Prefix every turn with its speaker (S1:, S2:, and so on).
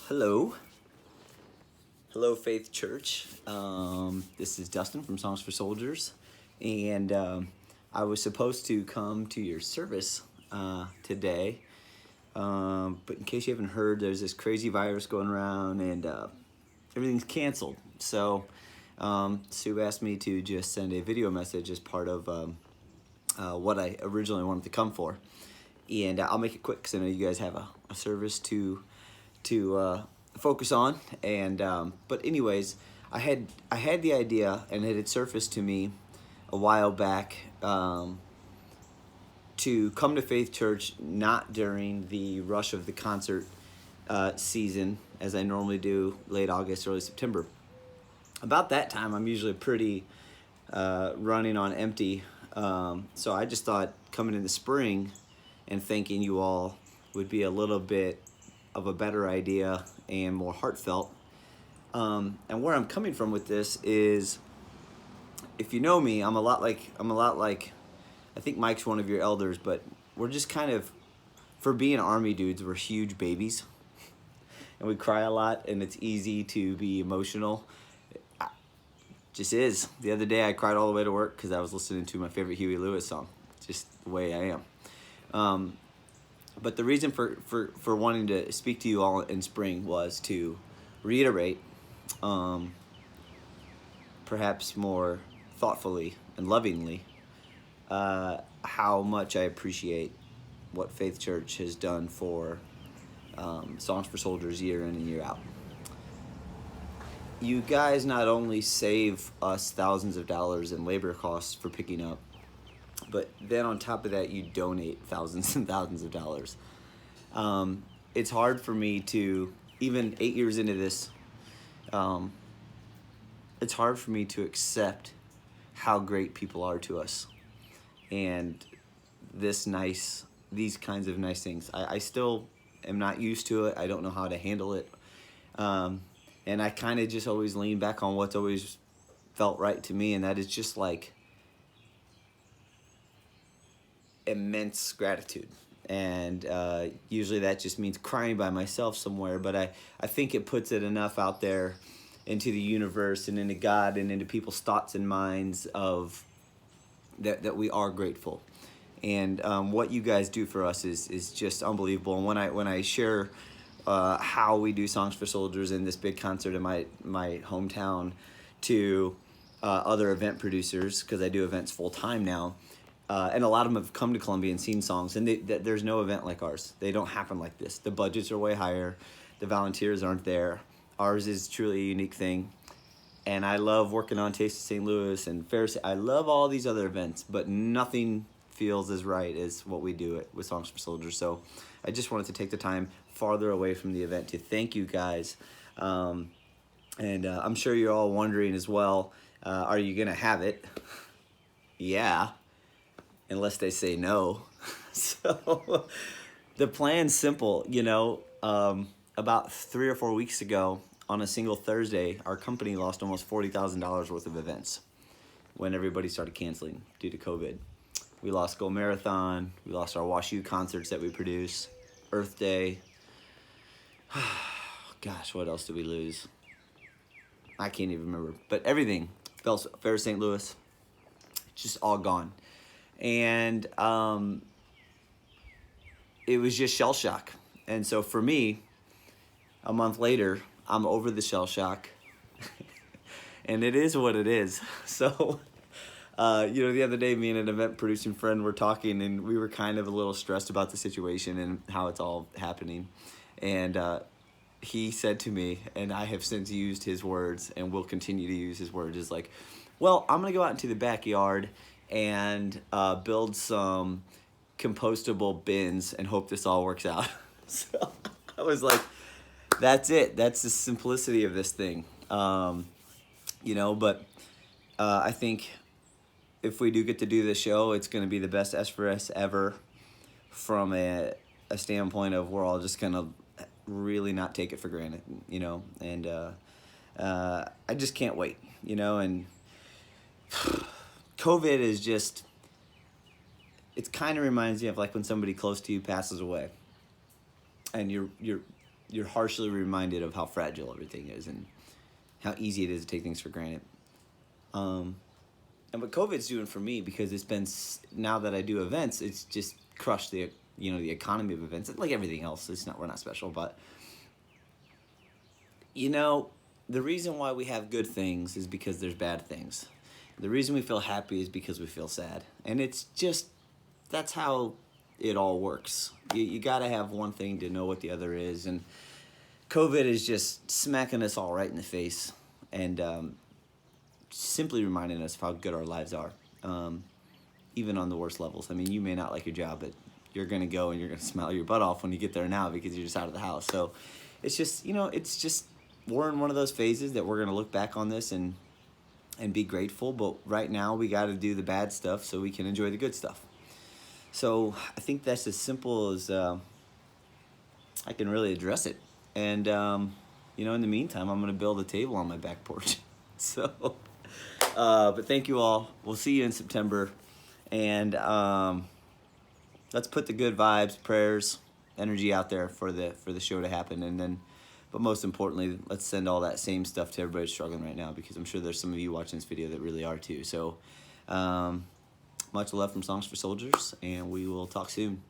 S1: Hello. Hello, Faith Church. This is Dustin from Songs for Soldiers, and I was supposed to come to your service today, but in case you haven't heard, there's this crazy virus going around, and everything's canceled. So Sue asked me to just send a video message as part of what I originally wanted to come for, and I'll make it quick because I know you guys have a service to focus on. And but anyways, I had the idea, and it had surfaced to me a while back, to come to Faith Church not during the rush of the concert season as I normally do, late August, early September. About that time, I'm usually pretty running on empty, so I just thought coming in the spring and thanking you all would be a little bit of a better idea and more heartfelt. And where I'm coming from with this is, if you know me, I'm a lot like, I think Mike's one of your elders, but we're just kind of, for being Army dudes, we're huge babies. And we cry a lot, and it's easy to be emotional. Just is. The other day I cried all the way to work because I was listening to my favorite Huey Lewis song. Just the way I am. But the reason for wanting to speak to you all in spring was to reiterate, perhaps more thoughtfully and lovingly, how much I appreciate what Faith Church has done for Songs for Soldiers year in and year out. You guys not only save us thousands of dollars in labor costs for picking up, but then on top of that, you donate thousands and thousands of dollars. It's hard for me to, even 8 years into this, it's hard for me to accept how great people are to us. And these kinds of nice things. I still am not used to it. I don't know how to handle it. And I kind of just always lean back on what's always felt right to me, and that is just like immense gratitude. And usually that just means crying by myself somewhere, but I think it puts it enough out there into the universe and into God and into people's thoughts and minds of that we are grateful. And what you guys do for us is just unbelievable. And when I share how we do Songs for Soldiers in this big concert in my hometown to other event producers, because I do events full time now, and a lot of them have come to Columbia and seen songs, and there's no event like ours. They don't happen like this. The budgets are way higher. The volunteers aren't there. Ours is truly a unique thing. And I love working on Taste of St. Louis and Fair. I love all these other events, but nothing feels as right as what we do with Songs for Soldiers. So I just wanted to take the time farther away from the event to thank you guys. And I'm sure you're all wondering as well, are you going to have it? Yeah. Unless they say no. So the plan's simple. About 3 or 4 weeks ago, on a single Thursday, our company lost almost $40,000 worth of events when everybody started canceling due to COVID. We lost Go Marathon. We lost our Wash U concerts that we produce. Earth Day. Gosh, what else did we lose? I can't even remember. But everything. Fair St. Louis. Just all gone. And it was just shell shock. And so for me, a month later, I'm over the shell shock. And it is what it is. So, the other day, me and an event producing friend were talking, and we were kind of a little stressed about the situation and how it's all happening. And he said to me, and I have since used his words and will continue to use his words, is like, well, I'm going to go out into the backyard and build some compostable bins and hope this all works out. So I was like, that's it. That's the simplicity of this thing. But I think if we do get to do this show, it's going to be the best S4S ever from a standpoint of we're all just going to really not take it for granted, and I just can't wait, and COVID is just, it kind of reminds me of like when somebody close to you passes away and you're you're harshly reminded of how fragile everything is and how easy it is to take things for granted. And what COVID's doing for me, because it's been, now that I do events, it's just crushed the, the economy of events, like everything else. We're not special, but the reason why we have good things is because there's bad things. The reason we feel happy is because we feel sad. And it's just, that's how it all works. You got to have one thing to know what the other is. And COVID is just smacking us all right in the face and simply reminding us of how good our lives are, even on the worst levels. I mean, you may not like your job, but you're going to go and you're going to smile your butt off when you get there now because you're just out of the house. So it's just, we're in one of those phases that we're going to look back on this and be grateful. But right now we got to do the bad stuff so we can enjoy the good stuff. So I think that's as simple as I can really address it. And, in the meantime, I'm going to build a table on my back porch. So, but thank you all. We'll see you in September. And let's put the good vibes, prayers, energy out there for the show to happen. And then, but most importantly, let's send all that same stuff to everybody struggling right now, because I'm sure there's some of you watching this video that really are too. So much love from Songs for Soldiers, and we will talk soon.